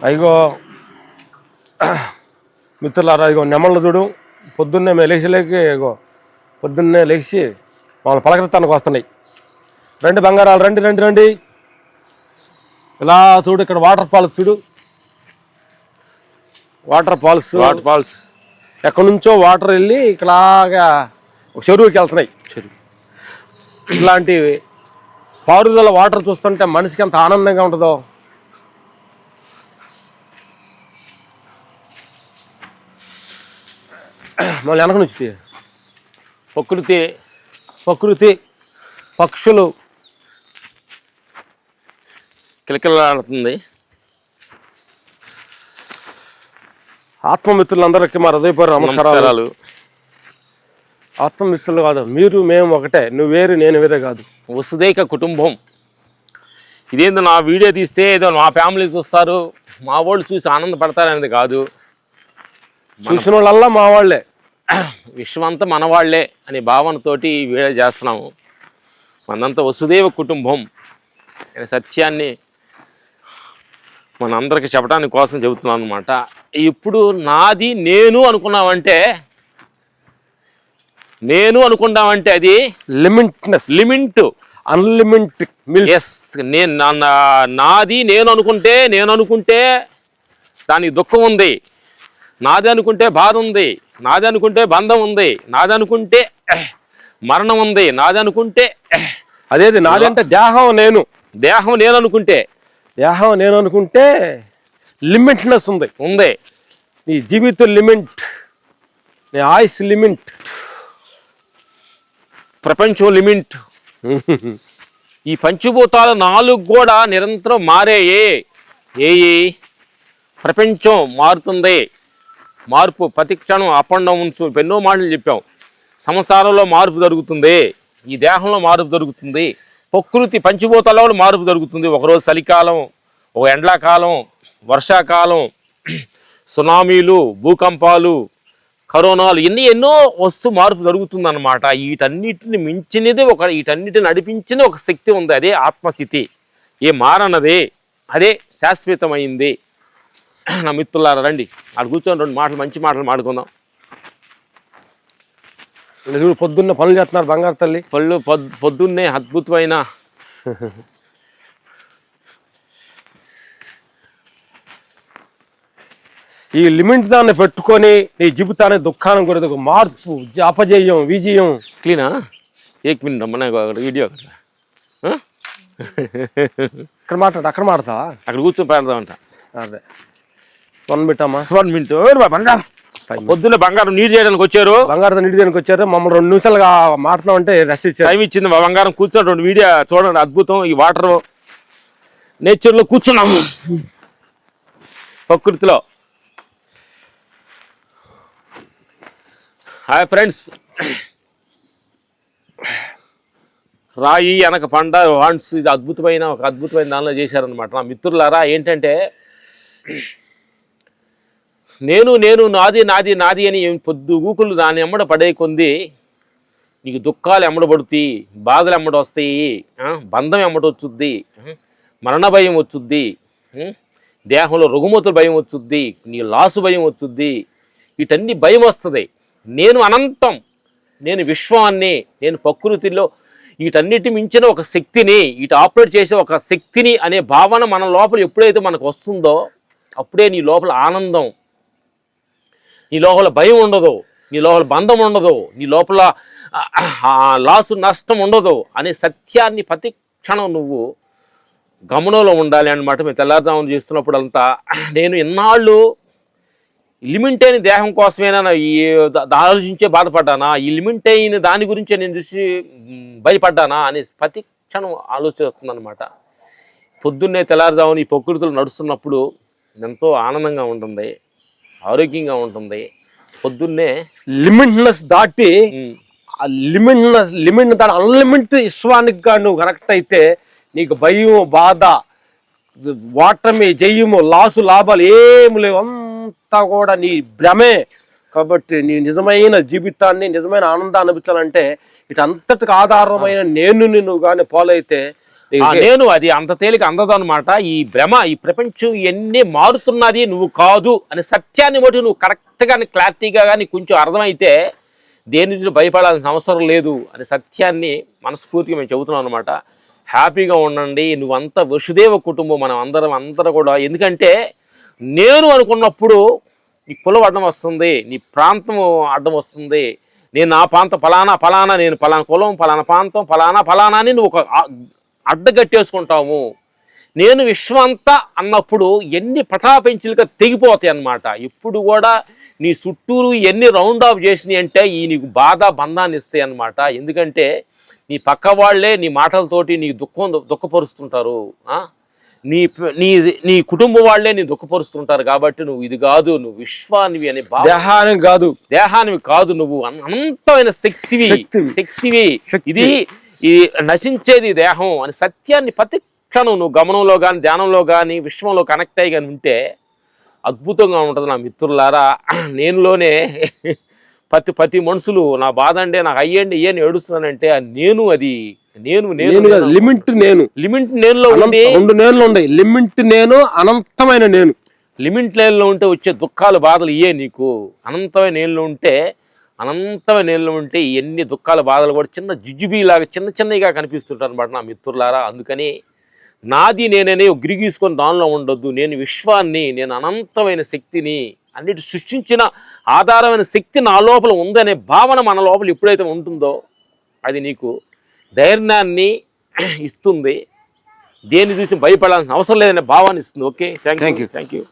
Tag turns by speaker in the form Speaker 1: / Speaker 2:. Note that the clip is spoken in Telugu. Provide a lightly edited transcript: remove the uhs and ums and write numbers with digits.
Speaker 1: అయ్యో మిత్రులారా, ఇగో నెమళ్ళు చూడు పొద్దున్నే లేచి ఇగో పొద్దున్నే లేచి వాళ్ళ పలకరిస్తానికి వస్తున్నాయి. రండి బంగారాలు, రండి రండి రండి. ఇలా చూడు, ఇక్కడ వాటర్ ఫాల్స్ చూడు, వాటర్ ఫాల్స్ ఎక్కడి నుంచో వాటర్ వెళ్ళి ఇక్కడలాగా చెరువుకి వెళ్తున్నాయి. ఇట్లాంటి పారుదల వాటర్ చూస్తుంటే మనిషికి ఎంత ఆనందంగా ఉంటుందో. మళ్ళీ వెనక నుంచి ప్రకృతి పక్షులు
Speaker 2: కిలకిలాడుతుంది.
Speaker 1: ఆత్మమిత్రులందరికీ మా హృదయపూర్వక నమస్కారాలు. ఆత్మమిత్రులు కాదు, మీరు మేము ఒకటే, నువ్వు వేరు నేను వేరే కాదు,
Speaker 2: వసుదైక కుటుంబం. ఇదేందో నా వీడియో తీస్తే ఏదో మా ఫ్యామిలీ చూస్తారు, మా వాళ్ళు చూసి ఆనందపడతారు అనేది కాదు.
Speaker 1: చూసిన వాళ్ళల్లా మా వాళ్ళే,
Speaker 2: విశ్వమంతా మన వాళ్ళే అనే భావనతోటి ఈ వీడియో చేస్తున్నాము. మనంతా వసుదైవ కుటుంబం అనే సత్యాన్ని మనందరికి చెప్పడానికి కోసం చెబుతున్నాను అనమాట. ఇప్పుడు నాది నేను అనుకున్నామంటే అది లిమిట్
Speaker 1: అన్లిమిటెడ్.
Speaker 2: ఎస్, నాది నేను అనుకుంటే దానికి దుఃఖం ఉంది, నాది అనుకుంటే బాధ ఉంది, నాది అనుకుంటే బంధం ఉంది, నాది అనుకుంటే మరణం ఉంది, నాది అనుకుంటే
Speaker 1: అదేది నాదంటే దేహం నేను అనుకుంటే లిమిట్నెస్ ఉంది. నీ జీవితం లిమిట్, నీ ఆయుష్ లిమిట్,
Speaker 2: ప్రపంచం లిమిట్. ఈ పంచభూతాలు 4 కూడా నిరంతరం మారేయే. ప్రపంచం మారుతుంది, మార్పు ప్రతి క్షణం అప్ అండ్ డౌన్స్. ఎన్నో మాటలు చెప్పాం. సంసారంలో మార్పు జరుగుతుంది, ఈ దేహంలో మార్పు జరుగుతుంది, ప్రకృతి పంచభూతాల్లో కూడా మార్పు జరుగుతుంది. ఒకరోజు చలికాలం, ఒక ఎండాకాలం, వర్షాకాలం, సునామీలు, భూకంపాలు, కరోనాలు, ఎన్నో వస్తూ మార్పు జరుగుతుంది అన్నమాట. వీటన్నిటిని మించినది వీటన్నిటిని నడిపించిన ఒక శక్తి ఉంది, అదే ఆత్మస్థితి. ఏ మారన్నదే, అదే శాశ్వతమైంది. నా మిత్రులారా రండి, అక్కడ కూర్చొని 2 మంచి మాటలు మాడుకుందాం.
Speaker 1: పొద్దున్నే పనులు చేస్తున్నారు బంగారు తల్లి.
Speaker 2: పొద్దున్నే అద్భుతమైన
Speaker 1: ఈ లిమిట్ దాన్ని పెట్టుకొని నీ జీవితాన్ని దుఃఖాన్ని కూడా మార్పు, అపజయం, విజయం.
Speaker 2: క్లీనా ఏక్ మినిట్ అమ్మ, వీడియో
Speaker 1: ఇక్కడ మాట్లాడు, అక్కడ మాడతావా?
Speaker 2: అక్కడ కూర్చొని పెడదామంట.
Speaker 1: అదే 1 minute అమ్మా,
Speaker 2: 1 minute. బంగారం పొద్దున్నే బంగారం నీరు చేయడానికి వచ్చారు,
Speaker 1: బంగారం నీరు చేయడానికి వచ్చారు. మమ్మల్ని 2 నిమిషాలుగా మాట్లాడమంటే రెస్ట్ ఇచ్చారు,
Speaker 2: టైం ఇచ్చింది. బంగారం కూర్చొని 2 వీడియో చూడండి, అద్భుతం. ఈ వాటర్ నేచర్లో కూర్చున్నాము, ప్రకృతిలో. హాయ్ ఫ్రెండ్స్, రాయి వెనక పండ వాన్స్, ఇది ఒక అద్భుతమైన దానిలో చేశారనమాట. నా మిత్రులారా, ఏంటంటే నేను నాది అని పొద్దుగూకులు దాని ఎమ్మడ పడే కొంది నీకు దుఃఖాలు ఎమ్మడబడుతాయి, బాధలు ఎమ్మడొస్తాయి, బంధం ఎమ్మడొచ్చుద్ది, మరణ భయం వచ్చుద్ది, దేహంలో రుగ్మతుల భయం వచ్చుద్ది, నీ లాసు భయం వచ్చుద్ది, వీటన్ని భయం వస్తుంది. నేను అనంతం, నేను విశ్వాన్ని, నేను ప్రకృతిలో వీటన్నిటి మించిన ఒక శక్తిని, వీటి ఆపరేట్ చేసే ఒక శక్తిని అనే భావన మన లోపల ఎప్పుడైతే మనకు వస్తుందో అప్పుడే నీ లోపల ఆనందం, నీ లోపల భయం ఉండదు, నీ లోపల బంధం ఉండదు, నీ లోపల లాసు నష్టం ఉండదు అనే సత్యాన్ని ప్రతి క్షణం నువ్వు గమనంలో ఉండాలి అన్నమాట. మేము తెల్లారుజామున చేస్తున్నప్పుడు అంతా నేను ఎన్నాళ్ళు లిమిట్ అయిన దేహం కోసమేనా ఆలోచించే బాధపడ్డానా, ఈ లిమిట్ అయిన దాని గురించే నేను చూసి భయపడ్డానా అని ప్రతి క్షణం ఆలోచిస్తుంది అనమాట. పొద్దున్నే తెల్లారుజామున ఈ ప్రకృతులు నడుస్తున్నప్పుడు ఎంతో ఆనందంగా ఉంటుంది, ఆరోగ్యంగా ఉంటుంది. పొద్దున్నే
Speaker 1: లిమిట్నెస్ దాటి లిమిట్ దాని అన్లిమిట్ విశ్వానికి నువ్వు కరెక్ట్ అయితే నీకు భయం, బాధ, ఓటమి, జయము, లాసు, లాభాలు ఏమి లేవు, అంతా కూడా నీ భ్రమే. కాబట్టి నీ నిజమైన జీవితాన్ని, నిజమైన ఆనందాన్ని అనిపించాలంటే ఇటు అంతటికి ఆధారమైన నేను నువ్వు కానీ ఫాలో అయితే
Speaker 2: నేను అది అంత తేలిక అందదు అనమాట. ఈ భ్రమ, ఈ ప్రపంచం ఎన్ని మారుతున్నది నువ్వు కాదు అనే సత్యాన్ని బట్టి నువ్వు కరెక్ట్గా క్లారిటీగా కానీ కొంచెం అర్థమైతే దేని నుంచి భయపడాల్సిన అవసరం లేదు అనే సత్యాన్ని మనస్ఫూర్తిగా మేము చెబుతున్నాం అనమాట. హ్యాపీగా ఉండండి. నువ్వంతా వసుదేవ కుటుంబం, మనం అందరూ కూడా. ఎందుకంటే నేను అనుకున్నప్పుడు నీ కులం అడ్డం వస్తుంది, నీ ప్రాంతం అడ్డం వస్తుంది. నేను నా ప్రాంతం ఫలానా, నేను ఫలానా కులం, ఫలానా ప్రాంతం, ఫలానా అని నువ్వు ఒక అడ్డగట్టేసుకుంటాము. నేను విశ్వంతా అన్నప్పుడు ఎన్ని పటాపెంచులుగా తెగిపోతాయి అన్నమాట. ఇప్పుడు కూడా నీ చుట్టూరు ఎన్ని రౌండ్ ఆఫ్ చేసినాయి అంటే ఈ నీకు బాధ బంధాన్ని ఇస్తాయి అన్నమాట. ఎందుకంటే నీ పక్క వాళ్ళే నీ మాటలతోటి నీ దుఃఖపరుస్తుంటారు. నీ నీ నీ కుటుంబం వాళ్ళే నీ దుఃఖపరుస్తుంటారు. కాబట్టి నువ్వు ఇది కాదు, నువ్వు విశ్వానివి అనే దేహానివి కాదు, నువ్వు అనంతమైన శక్తివి. ఇది నశించేది దేహం అని సత్యాన్ని ప్రతి క్షణం నువ్వు గమనంలో కానీ ధ్యానంలో కానీ విశ్వంలో కనెక్ట్ అయ్యి కానీ ఉంటే అద్భుతంగా ఉంటుంది నా మిత్రులారా. నేనులోనే ప్రతి మనుషులు నా బాధ అంటే నాకు అయ్యండి ఏని ఏడుస్తున్నానంటే నేను అది లిమిట్ నేనులో ఉంది.
Speaker 1: 2 నేనులు ఉన్నాయి. లిమిట్ నేను, అనంతమైన నేను.
Speaker 2: లిమిట్ నేనులో ఉంటే వచ్చే దుఃఖాలు బాధలు నీకు అనంతమైన నేనులో ఉంటే ఎన్ని దుఃఖాల బాధలు కూడా చిన్న జుజుబీలాగా చిన్నగా కనిపిస్తుంటారు అనమాట నా మిత్రులారా. అందుకని నాది నేననే గిరిగీసుకొని దానిలో ఉండొద్దు. నేను విశ్వాన్ని, నేను అనంతమైన శక్తిని, అన్నిటి సృష్టించిన ఆధారమైన శక్తి నా లోపల ఉందనే భావన మన లోపల ఎప్పుడైతే ఉంటుందో అది నీకు ధైర్యాన్ని ఇస్తుంది. దేన్ని చూసి భయపడాల్సిన అవసరం లేదనే భావాన్ని ఇస్తుంది. Okay, thank you.